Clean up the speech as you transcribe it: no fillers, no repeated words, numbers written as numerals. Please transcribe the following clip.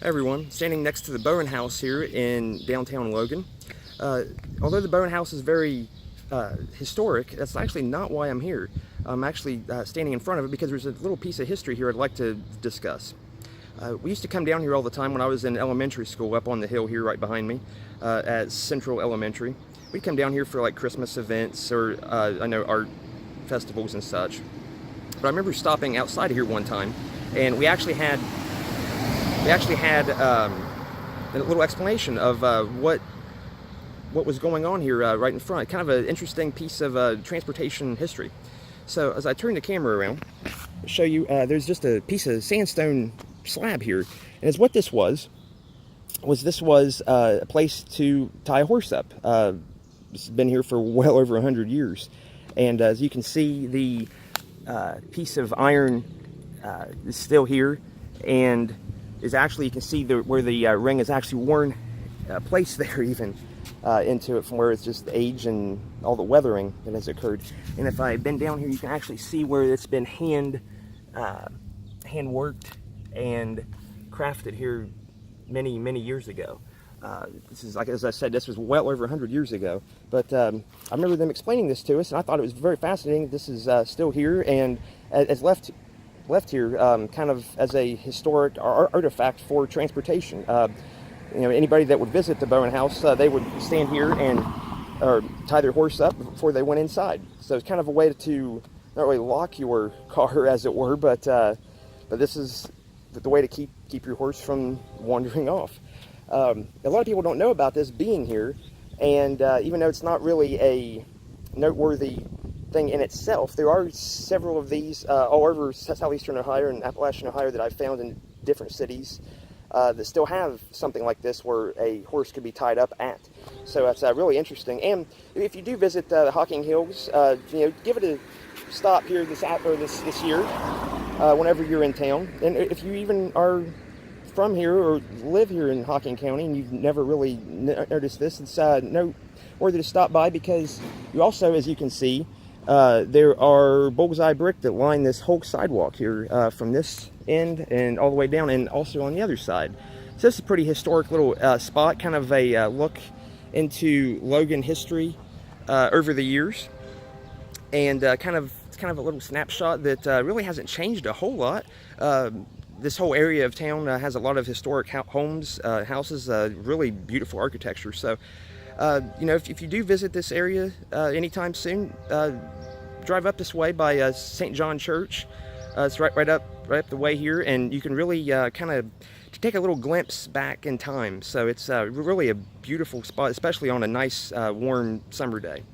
Hi everyone, standing next to the Bowen House here in downtown Logan. Although the Bowen House is very historic, that's actually not why I'm here. I'm actually standing in front of it because there's a little piece of history here I'd like to discuss. We used to come down here all the time when I was in elementary school up on the hill here right behind me at Central Elementary. We'd come down here for like Christmas events or I know art festivals and such. But I remember stopping outside of here one time and we actually had a little explanation of what was going on here right in front. Kind of an interesting piece of transportation history. So as I turn the camera around, I'll show you there's just a piece of sandstone slab here. And as what this was a place to tie a horse up. It's been here for well over 100 years. And as you can see, the piece of iron is still here, and is actually, you can see where the ring is actually worn place there even into it from where it's just age and all the weathering that has occurred. And if I bend down here, you can actually see where it's been hand worked and crafted here many years ago. This is, like as I said, this was well over 100 years ago. But I remember them explaining this to us, and I thought it was very fascinating. This is still here and as left here kind of as a historic artifact for transportation. Anybody that would visit the Bowen House, they would stand here and tie their horse up before they went inside. So it's kind of a way to not really lock your car, as it were, but this is the way to keep your horse from wandering off. A lot of people don't know about this being here, and even though it's not really a noteworthy thing in itself, there are several of these all over southeastern Ohio and Appalachian Ohio that I've found in different cities that still have something like this where a horse could be tied up at. So that's really interesting. And if you do visit the Hocking Hills, give it a stop here this year whenever you're in town. And if you even are from here or live here in Hocking County and you've never really noticed this, it's noteworthy to stop by, because you also, as you can see, there are bullseye brick that line this whole sidewalk here from this end and all the way down, and also on the other side. So this is a pretty historic little spot, kind of a look into Logan history over the years, and it's kind of a little snapshot that really hasn't changed a whole lot. This whole area of town has a lot of historic houses, really beautiful architecture. So, if you do visit this area anytime soon, drive up this way by St. John Church. It's right up the way here, and you can really kind of take a little glimpse back in time. So it's really a beautiful spot, especially on a nice warm summer day.